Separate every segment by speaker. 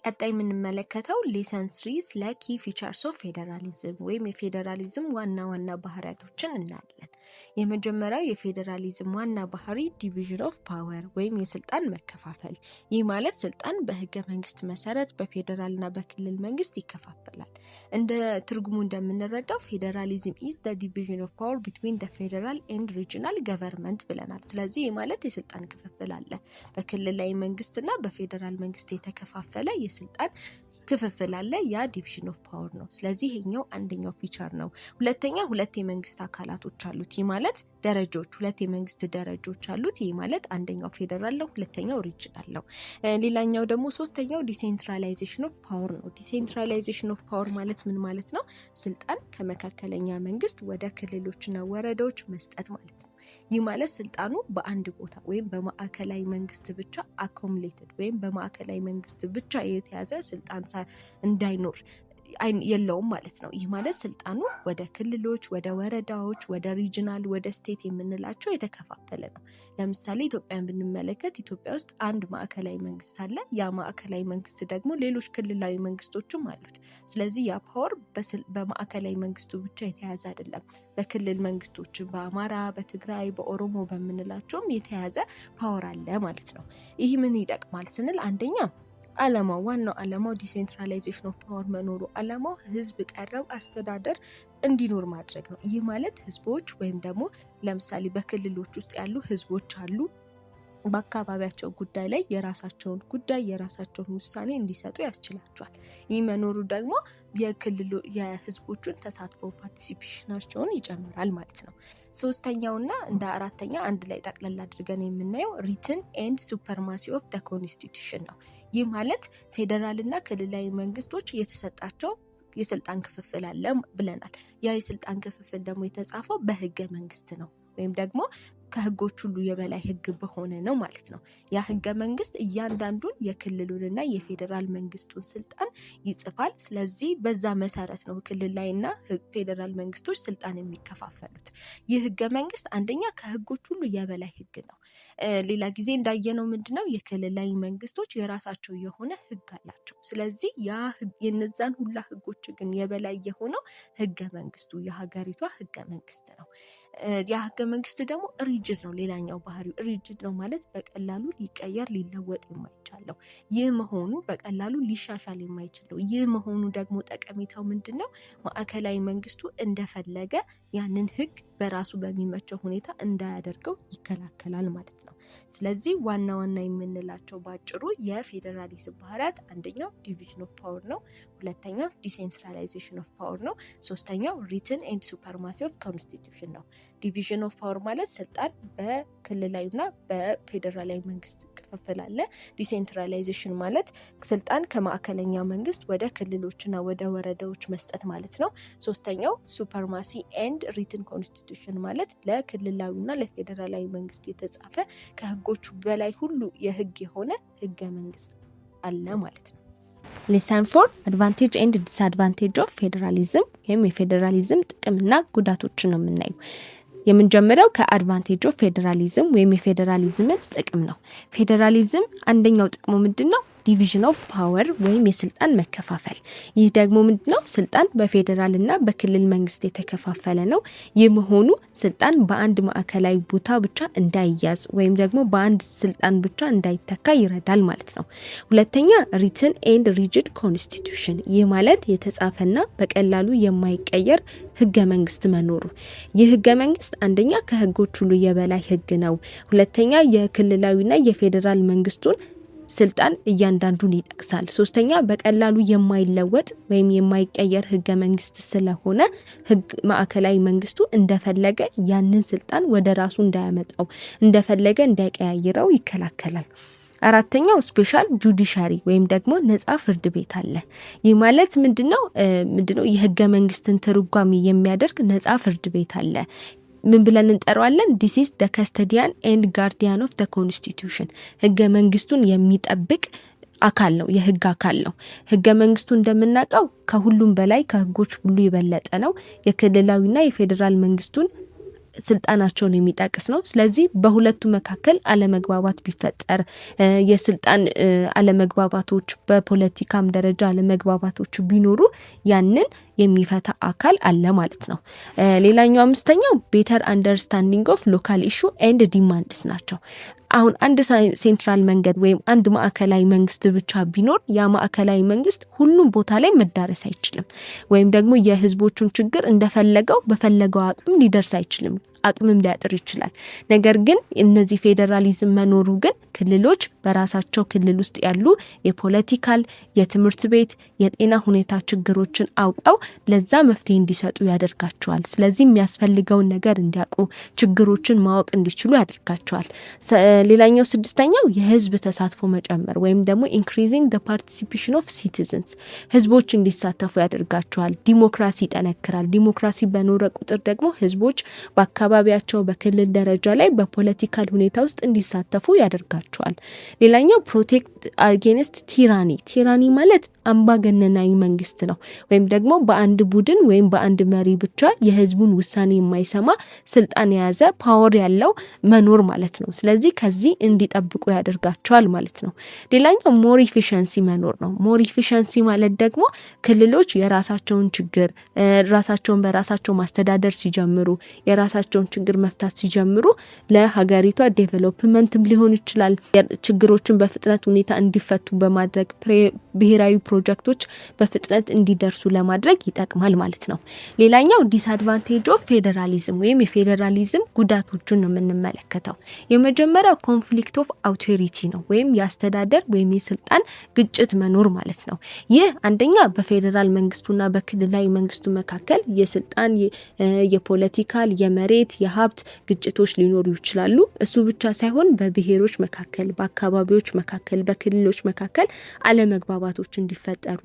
Speaker 1: ቀጣይ የምንመለከተው ሌሰን 3 ስለ ኪ ፊቸርስ ኦፍ ፌዴራሊዝም ወይም የፌዴራሊዝም ዋና ባህሪያቶችን እናያለን። የመጀመሪያው የፌዴራሊዝም ዋና ባህሪ ዲቪዥን ኦፍ ፓወር ወይም የስልጣን መከፋፈል። ይህ ማለት ስልጣን በህገ መንግስት መሰረት በፌዴራልና በክልል መንግስት ይከፋፈላል። እንደ ትርጉሙ እንደምንረዳው ፌዴራሊዝም ኢዝ ዘ ዲቪዥን ኦፍ ፓወር ቢትዊን ዘ ፌዴራል ኤንድ ሪጂናል ገቨርንመንት ብለናል። ስለዚህ ይህ ማለት የስልጣን ክፍፍል አለ። በክልላዊ መንግስትና በፌዴራል መንግስት የተከፋፈለ የስልጣን ክፍፍል አለ። ያ ዲቪዥን ኦፍ ፓወር ነው። ስለዚህ ይሄኛው አንደኛው ፊቸር ነው። ሁለተኛ ሁለት የመንግስት አካላቶች አሉት። ይህ ማለት ደረጃዎች፣ ሁለት የመንግስት ደረጃዎች አሉት። ይህ ማለት አንደኛው ፌዴራል ነው፣ ሁለተኛው ሪጅናል ነው። ሌላኛው ደግሞ ሶስተኛው ዲሴንትራላይዜሽን ኦፍ ፓወር ነው። ዲሴንትራላይዜሽን ኦፍ ፓወር ማለት ምን ማለት ነው? ስልጣን ከመካከለኛ መንግስት ወደ ክልሎችና ወረዳዎች መስጠት ማለት ነው። ይህ ማለት ስልጣኑ በአንድ ቦታ ወይም በማዕከላዊ መንግስት ብቻ አኮሙሌትድ ወይም በማዕከላዊ መንግስት ብቻ የተያዘ ስልጣን እንዳይኖር የለውም ማለት ነው። ይህ ማለት ስልጣኑ ወደ ክልሎች፣ ወደ ወረዳዎች፣ ወደ ሪጂናል፣ ወደ ስቴት የምንላቸው የተከፋፈለ ነው። ለምሳሌ ኢትዮጵያን ብንመለከት ኢትዮጵያ ውስጥ አንድ ማዕከላዊ መንግስት አለ። ያ ማዕከላዊ መንግስት ደግሞ ሌሎች ክልላዊ መንግስቶችም አሉት። ስለዚህ ያ ፓወር በማዕከላዊ መንግስቱ ብቻ የተያዘ አይደለም። በክልል መንግስቶች በአማራ፣ በትግራይ፣ በኦሮሞ በምንላቸውም የተያዘ ፓወር አለ ማለት ነው። ይህ ምን ይጠቅማል ስንል አንደኛ ዓላማው ዋናው ዓላማው ዲሴንትራላይዜሽን ኦፍ ፓወር መኖሩ ዓላማው ህዝብ ቀረብ አስተዳደር እንዲኖር ማድረግ ነው። ይህ ማለት ህዝቦች ወይም ደግሞ ለምሳሌ በክልሎች ውስጥ ያሉ ህዝቦች አሉ። በአካባቢያቸው ጉዳይ ላይ የራሳቸውን ጉዳይ የራሳቸውን ውሳኔ እንዲሰጡ ያስችላቸዋል። ይህ መኖሩ ደግሞ የህዝቦቹን ተሳትፎ ፓርቲሲፔሽናቸውን ይጨምራል ማለት ነው። ሶስተኛውና እንደ አራተኛ አንድ ላይ ጠቅለል አድርገን የምናየው ሪትን ኤንድ ሱፐርማሲ ኦፍ ዘ ኮንስቲቱሽን ነው። ይህ ማለት ፌዴራልና ክልላዊ መንግስቶች የተሰጣቸው የስልጣን ክፍፍል አለ ብለናል። ያ የስልጣን ክፍፍል ደግሞ የተጻፈው በህገ መንግስት ነው ወይም ደግሞ ከህጎች ሁሉ የበላይ ህግ በሆነ ነው ማለት ነው። ያ ህገ መንግስት እያንዳንዱን የክልሉንና የፌዴራል መንግስቱን ስልጣን ይጽፋል። ስለዚህ በዛ መሰረት ነው ክልላዊና ፌዴራል መንግስቶች ስልጣን የሚከፋፈሉት። ይህ ህገ መንግስት አንደኛ ከህጎች ሁሉ የበላይ ህግ ነው። ሌላ ጊዜ እንዳየነው ምንድነው የክልላዊ መንግስቶች የራሳቸው የሆነ ህግ አላቸው። ስለዚህ ያ የነዛን ሁላ ህጎች ግን የበላይ የሆነው ህገ መንግስቱ የሀገሪቷ ህገ መንግስት ነው። ያ ህገ መንግስት ደግሞ ሪጅድ ነው። ሌላኛው ባህሪው ሪጅድ ነው ማለት በቀላሉ ሊቀየር ሊለወጥ የማይቻለው። ይህ መሆኑ በቀላሉ ሊሻሻል የማይችለው። ይህ መሆኑ ደግሞ ጠቀሜታው ምንድነው? ማዕከላዊ መንግስቱ እንደፈለገ ያንን ህግ በራሱ በሚመቸው ሁኔታ እንዳያደርገው ይከላከላል ማለት ነው። ስለዚህ ዋና የምንላቸው ባጭሩ የፌዴራሊዝም ባህሪያት አንደኛው ዲቪዥን ኦፍ ፓወር ነው። ሁለተኛው ዲሴንትራላይዜሽን ኦፍ ፓወር ነው። ሶስተኛው ሪትን ኤንድ ሱፐርማሲ ኦፍ ኮንስቲቱሽን ነው። ዲቪዥን ኦፍ ፓወር ማለት ስልጣን በክልላዊና በፌዴራላዊ መንግስት ክፍፍል አለ። ዲሴንትራላይዜሽን ማለት ስልጣን ከማዕከለኛ መንግስት ወደ ክልሎችና ወደ ወረዳዎች መስጠት ማለት ነው። ሶስተኛው ሱፐርማሲ ኤንድ ሪትን ኮንስቲቱሽን ማለት ለክልላዊና ለፌዴራላዊ መንግስት የተጻፈ ከህጎቹ በላይ ሁሉ የህግ የሆነ ህገ መንግስት አለ ማለት ነው። ሌሰን 4 አድቫንቴጅ ኤንድ ዲስአድቫንቴጅ ኦፍ ፌዴራሊዝም ወይም የፌዴራሊዝም ጥቅምና ጉዳቶችን ነው የምናየው። የምንጀምረው ከአድቫንቴጅ ኦፍ ፌዴራሊዝም ወይም የፌዴራሊዝም ጥቅም ነው። ፌዴራሊዝም አንደኛው ጥቅሙ ምንድነው? ዲቪዥን ኦፍ ፓወር ወይም የስልጣን መከፋፈል። ይህ ደግሞ ምንድነው? ስልጣን በፌዴራልና በክልል መንግስት የተከፋፈለ ነው። ይህ መሆኑ ስልጣን በአንድ ማዕከላዊ ቦታ ብቻ እንዳይያዝ ወይም ደግሞ በአንድ ስልጣን ብቻ እንዳይተካ ይረዳል ማለት ነው። ሁለተኛ ሪትን ኤንድ ሪጅድ ኮንስቲቱሽን። ይህ ማለት የተጻፈና በቀላሉ የማይቀየር ህገ መንግስት መኖሩ። ይህ ህገ መንግስት አንደኛ ከህጎች ሁሉ የበላይ ህግ ነው። ሁለተኛ የክልላዊና የፌዴራል መንግስቱን ስልጣን እያንዳንዱን ይጠቅሳል። ሶስተኛ በቀላሉ የማይለወጥ ወይም የማይቀየር ህገ መንግስት ስለሆነ ማዕከላዊ መንግስቱ እንደፈለገ ያንን ስልጣን ወደ ራሱ እንዳያመጣው እንደፈለገ እንዳይቀያይረው ይከላከላል። አራተኛው ስፔሻል ጁዲሻሪ ወይም ደግሞ ነጻ ፍርድ ቤት አለ። ይህ ማለት ምንድነው? የህገ መንግስትን ትርጓሜ የሚያደርግ ነጻ ፍርድ ቤት አለ። ምን ብለን እንጠራዋለን? this is the custodian and guardian of the constitution። ህገ መንግስቱን የሚጠብቅ አካል ነው፣ የህግ አካል ነው። ህገ መንግስቱ እንደምናውቀው ከሁሉም በላይ ከህጎች ሁሉ የበለጠ ነው። የክልላዊና የፌዴራል መንግስቱን ስልጣናቸውን የሚጠቅስ ነው። ስለዚህ በሁለቱ መካከል አለመግባባት ቢፈጠር የስልጣን አለመግባባቶች በፖለቲካም ደረጃ አለመግባባቶች ቢኖሩ ያንን የሚፈታ አካል አለ ማለት ነው። ሌላኛው አምስተኛው ቤተር አንደርስታንዲንግ ኦፍ ሎካል ኢሹ ኤንድ ዲማንድስ ናቸው። አሁን አንድ ሴንትራል መንገድ ወይም አንድ ማዕከላዊ መንግስት ብቻ ቢኖር ያ ማዕከላዊ መንግስት ሁሉም ቦታ ላይ መዳረስ አይችልም፣ ወይም ደግሞ የህዝቦቹን ችግር እንደፈለገው በፈለገው አቅም ሊደርስ አይችልም፣ አቅምም ሊያጥር ይችላል። ነገር ግን እነዚህ ፌዴራሊዝም መኖሩ ግን ክልሎች በራሳቸው ክልል ውስጥ ያሉ የፖለቲካል፣ የትምህርት ቤት፣ የጤና ሁኔታ ችግሮችን አውቀው ለዛ መፍትሄ እንዲሰጡ ያደርጋቸዋል። ስለዚህ የሚያስፈልገውን ነገር እንዲያውቁ፣ ችግሮችን ማወቅ እንዲችሉ ያደርጋቸዋል። ሌላኛው ስድስተኛው የህዝብ ተሳትፎ መጨመር ወይም ደግሞ ኢንክሪዚንግ ዘ ፓርቲሲፔሽን ኦፍ ሲቲዝንስ፣ ህዝቦች እንዲሳተፉ ያደርጋቸዋል። ዲሞክራሲ ይጠነክራል። ዲሞክራሲ በኖረ ቁጥር ደግሞ ህዝቦች በአካባቢያቸው በክልል ደረጃ ላይ በፖለቲካል ሁኔታ ውስጥ እንዲሳተፉ ያደርጋቸዋል። ሌላኛው ፕሮቴክት አጌንስት ቲራኒ። ቲራኒ ማለት አምባገነናዊ መንግስት ነው፣ ወይም ደግሞ በአንድ ቡድን ወይም በአንድ መሪ ብቻ የህዝቡን ውሳኔ የማይሰማ ስልጣን የያዘ ፓወር ያለው መኖር ማለት ነው። ስለዚህ ከዚህ እንዲጠብቁ ያደርጋቸዋል ማለት ነው። ሌላኛው ሞር ኢፊሸንሲ መኖር ነው። ሞር ኢፊሸንሲ ማለት ደግሞ ክልሎች የራሳቸውን ችግር ራሳቸውን በራሳቸው ማስተዳደር ሲጀምሩ፣ የራሳቸውን ችግር መፍታት ሲጀምሩ ለሀገሪቷ ዴቨሎፕመንትም ሊሆን ይችላል ችግሮችን በፍጥነት ሁኔታ እንዲፈቱ በማድረግ ብሔራዊ ፕሮጀክቶች በፍጥነት እንዲደርሱ ለማድረግ ይጠቅማል ማለት ነው። ሌላኛው ዲስአድቫንቴጅ ኦፍ ፌዴራሊዝም ወይም የፌዴራሊዝም ጉዳቶችን ነው የምንመለከተው። የመጀመሪያው ኮንፍሊክት ኦፍ አውቶሪቲ ነው፣ ወይም የአስተዳደር ወይም የስልጣን ግጭት መኖር ማለት ነው። ይህ አንደኛ በፌዴራል መንግስቱና በክልላዊ መንግስቱ መካከል የስልጣን የፖለቲካል፣ የመሬት፣ የሀብት ግጭቶች ሊኖሩ ይችላሉ። እሱ ብቻ ሳይሆን በብሔሮች መካከል፣ በአካባቢዎች መካከል፣ በክልሎች መካከል አለመግባባቶች እንዲፈጠሩ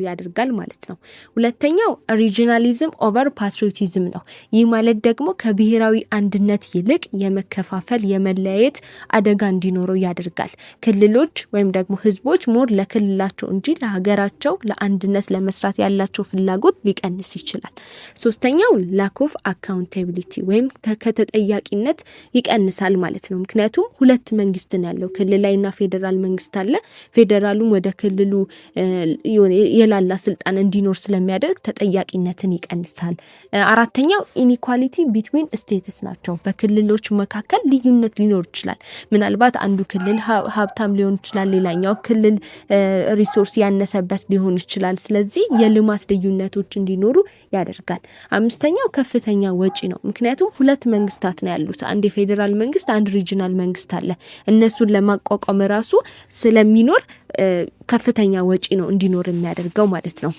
Speaker 1: ያደርጋል ማለት ነው። ሁለተኛው ሪጂናሊዝም ኦቨር ፓትሪዮቲዝም ነው። ይህ ማለት ደግሞ ከብሔራዊ አንድነት ይልቅ የመከፋፈል የመለያየት አደጋ እንዲኖረው ያደርጋል። ክልሎች ወይም ደግሞ ህዝቦች ሞር ለክልላቸው እንጂ ለሀገራቸው ለአንድነት ለመስራት ያላቸው ፍላጎት ሊቀንስ ይችላል። ሶስተኛው ላክ ኦፍ አካውንታቢሊቲ ወይም ከተጠያቂነት ይቀንሳል ማለት ነው። ምክንያቱም ሁለት መንግስት ነው ያለው፣ ክልላዊና ፌዴራል መንግስት አለ። ፌዴራሉም ወደ ክልሉ የላላ ስልጣን እንዲኖር ስለሚያደርግ ተጠያቂነትን ይቀንሳል። አራተኛው ኢኒኳሊቲ ቢትዊን ስቴትስ ናቸው። በክልሎች መካከል ልዩነት ሊኖር ይችላል። ምናልባት አንዱ ክልል ሀብታም ሊሆን ይችላል፣ ሌላኛው ክልል ሪሶርስ ያነሰበት ሊሆን ይችላል። ስለዚህ የልማት ልዩነቶች እንዲኖሩ ያደርጋል። አምስተኛው ከፍተኛ ወጪ ነው። ምክንያቱም ሁለት መንግስታት ነው ያሉት፣ አንድ የፌዴራል መንግስት፣ አንድ ሪጂናል መንግስት አለ። እነሱን ለማቋቋም ራሱ ስለሚኖር ከፍተኛ ወጪ ነው እንዲኖር የሚያደርገው ማለት ነው።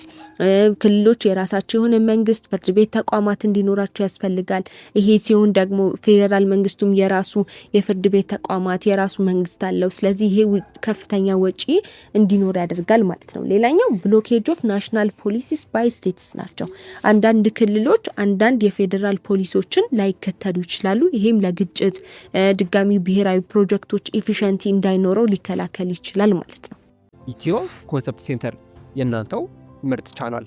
Speaker 1: ክልሎች የራሳቸው የሆነ መንግስት፣ ፍርድ ቤት ተቋማት እንዲኖራቸው ያስፈልጋል። ይሄ ሲሆን ደግሞ ፌዴራል መንግስቱም የራሱ የፍርድ ቤት ተቋማት የራሱ መንግስት አለው። ስለዚህ ይሄ ከፍተኛ ወጪ እንዲኖር ያደርጋል ማለት ነው። ሌላኛው ብሎኬጅ ኦፍ ናሽናል ፖሊሲስ ባይ ስቴትስ ናቸው። አንዳንድ ክልሎች አንዳንድ የፌዴራል ፖሊሶችን ላይከተሉ ይችላሉ። ይሄም ለግጭት ድጋሚ ብሔራዊ ፕሮጀክቶች ኢፊሸንሲ እንዳይኖረው ሊከላከል ይችላል ማለት ነው።
Speaker 2: ኢትዮ ኮንሰፕት ሴንተር የእናንተው ምርጥ ቻናል